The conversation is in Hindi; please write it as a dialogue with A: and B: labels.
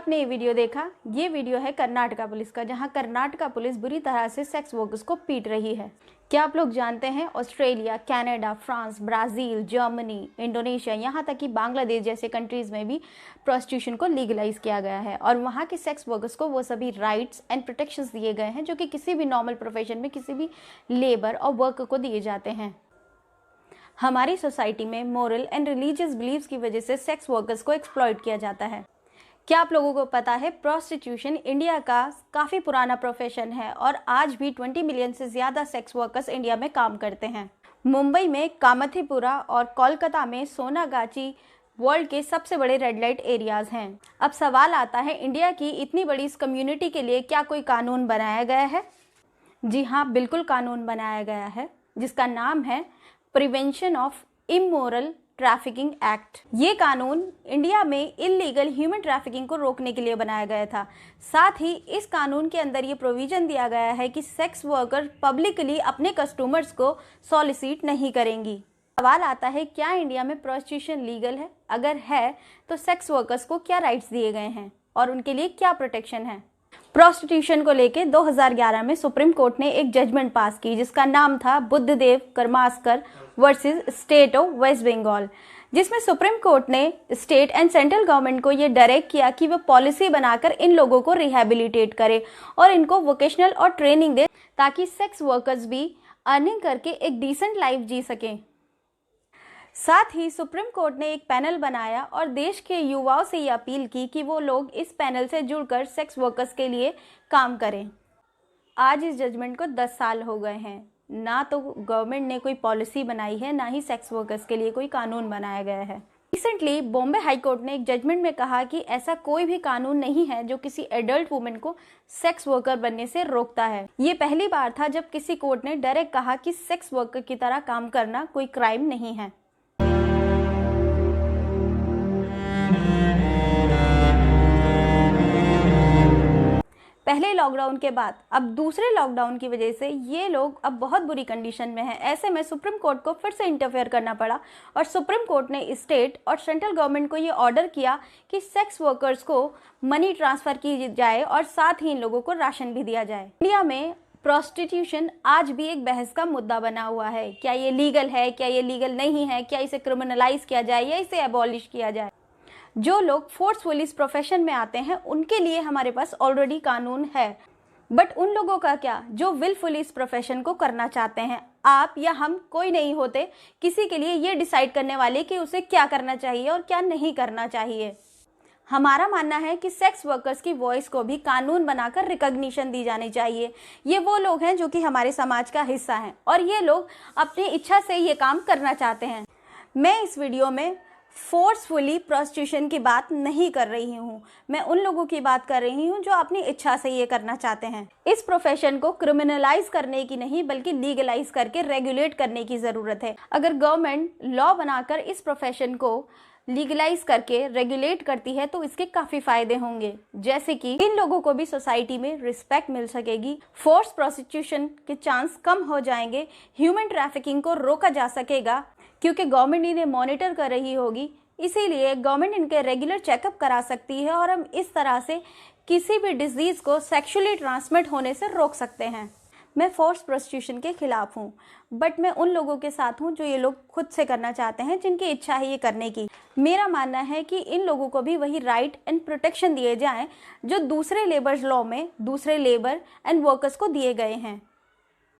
A: आपने ये वीडियो देखा, ये वीडियो है कर्नाटका पुलिस का, जहां कर्नाटका पुलिस बुरी तरह से सेक्स वर्कर्स को पीट रही है। क्या आप लोग जानते हैं Australia, Canada, France, Brazil, Germany, Indonesia, यहाँ तक कि बांग्लादेश जैसे कंट्रीज़ में भी प्रोस्टिट्यूशन को लीगलाइज किया गया है और वहाँ के सेक्स वर्कर्स को वो सभी राइट्स एंड प्रोटेक्शंस दिए गए हैं जो कि किसी भी नॉर्मल प्रोफेशन में किसी भी लेबर और वर्क को दिए जाते हैं। हमारी सोसाइटी में मोरल एंड रिलीजियस बिलीव्स की वजह से सेक्स वर्कर्स को एक्सप्लॉइट किया जाता है। क्या आप लोगों को पता है प्रोस्टिट्यूशन इंडिया का काफ़ी पुराना प्रोफेशन है और आज भी 20 मिलियन से ज़्यादा सेक्स वर्कर्स इंडिया में काम करते हैं। मुंबई में कामाथीपुरा और कोलकाता में सोनागाची वर्ल्ड के सबसे बड़े रेड लाइट एरियाज़ हैं। अब सवाल आता है, इंडिया की इतनी बड़ी इस कम्युनिटी के लिए क्या कोई कानून बनाया गया है? जी हाँ, बिल्कुल कानून बनाया गया है जिसका नाम है prevention of immoral trafficking act. ये कानून इंडिया में इलीगल ह्यूमन ट्रैफिकिंग को रोकने के लिए बनाया गया था। साथ ही इस कानून के अंदर ये प्रोविजन दिया गया है कि सेक्स वर्कर पब्लिकली अपने कस्टमर्स को सॉलिसिट नहीं करेंगी। सवाल आता है, क्या इंडिया में प्रोस्टिट्यूशन लीगल है? अगर है तो सेक्स वर्कर्स को क्या राइट्स दिए गए हैं और उनके लिए क्या प्रोटेक्शन है? प्रोस्टिट्यूशन को लेकर 2011 में सुप्रीम कोर्ट ने एक जजमेंट पास की जिसका नाम था Buddhadev Karmaskar versus state of West Bengal, जिसमें सुप्रीम कोर्ट ने स्टेट एंड सेंट्रल गवर्नमेंट को ये डायरेक्ट किया कि वो पॉलिसी बनाकर इन लोगों को रिहैबिलिटेट करे और इनको वोकेशनल और ट्रेनिंग दे ताकि सेक्स वर्कर्स भी अर्निंग करके एक डिसेंट लाइफ जी सकें। साथ ही सुप्रीम कोर्ट ने एक पैनल बनाया और देश के युवाओं से ये अपील की कि वो लोग इस पैनल से जुड़कर सेक्स वर्कर्स के लिए काम करें। आज इस जजमेंट को 10 साल हो गए हैं। ना तो गवर्नमेंट ने कोई पॉलिसी बनाई है, ना ही सेक्स वर्कर्स के लिए कोई कानून बनाया गया है। रिसेंटली बॉम्बे हाई कोर्ट ने एक जजमेंट में कहा कि ऐसा कोई भी कानून नहीं है जो किसी एडल्ट वुमेन को सेक्स वर्कर बनने से रोकता है। ये पहली बार था जब किसी कोर्ट ने डायरेक्ट कहा कि सेक्स वर्कर की तरह काम करना कोई क्राइम नहीं है। पहले लॉकडाउन के बाद अब दूसरे लॉकडाउन की वजह से ये लोग अब बहुत बुरी कंडीशन में हैं। ऐसे में सुप्रीम कोर्ट को फिर से इंटरफेयर करना पड़ा और सुप्रीम कोर्ट ने स्टेट और सेंट्रल गवर्नमेंट को ये ऑर्डर किया कि सेक्स वर्कर्स को मनी ट्रांसफ़र की जाए और साथ ही इन लोगों को राशन भी दिया जाए। इंडिया में प्रोस्टिट्यूशन आज भी एक बहस का मुद्दा बना हुआ है। क्या ये लीगल है, क्या ये लीगल नहीं है, क्या इसे क्रिमिनलाइज किया जाए या इसे एबॉलिश किया जाए? जो लोग फोर्सफुली इस प्रोफेशन में आते हैं उनके लिए हमारे पास ऑलरेडी कानून है, बट उन लोगों का क्या जो विलफुली इस प्रोफेशन को करना चाहते हैं? आप या हम कोई नहीं होते किसी के लिए ये डिसाइड करने वाले कि उसे क्या करना चाहिए और क्या नहीं करना चाहिए। हमारा मानना है कि सेक्स वर्कर्स की वॉइस को भी कानून बनाकर रिकॉग्निशन दी जानी चाहिए। ये वो लोग हैं जो कि हमारे समाज का हिस्सा हैं और ये लोग अपनी इच्छा से ये काम करना चाहते हैं। मैं इस वीडियो में फोर्सफुली प्रोस्टिट्यूशन की बात नहीं कर रही हूँ, मैं उन लोगों की बात कर रही हूँ जो अपनी इच्छा से ये करना चाहते हैं। इस प्रोफेशन को क्रिमिनलाइज करने की नहीं बल्कि लीगलाइज करके रेगुलेट करने की ज़रूरत है। अगर गवर्नमेंट लॉ बनाकर इस प्रोफेशन को लीगलाइज करके रेगुलेट करती है तो इसके काफ़ी फायदे होंगे, जैसे कि इन लोगों को भी सोसाइटी में रिस्पेक्ट मिल सकेगी, फोर्स प्रोस्टिट्यूशन के चांस कम हो जाएंगे, ह्यूमन ट्रैफिकिंग को रोका जा सकेगा क्योंकि गवर्नमेंट इन्हें मॉनिटर कर रही होगी। इसीलिए गवर्नमेंट इनके रेगुलर चेकअप करा सकती है और हम इस तरह से किसी भी डिजीज़ को सेक्सुअली ट्रांसमिट होने से रोक सकते हैं। मैं फोर्स प्रोस्टिट्यूशन के खिलाफ हूँ, बट मैं उन लोगों के साथ हूँ जो ये लोग खुद से करना चाहते हैं, जिनकी इच्छा है ये करने की। मेरा मानना है कि इन लोगों को भी वही राइट एंड प्रोटेक्शन दिए जाएं जो दूसरे लेबर्स लॉ में दूसरे लेबर एंड वर्कर्स को दिए गए हैं।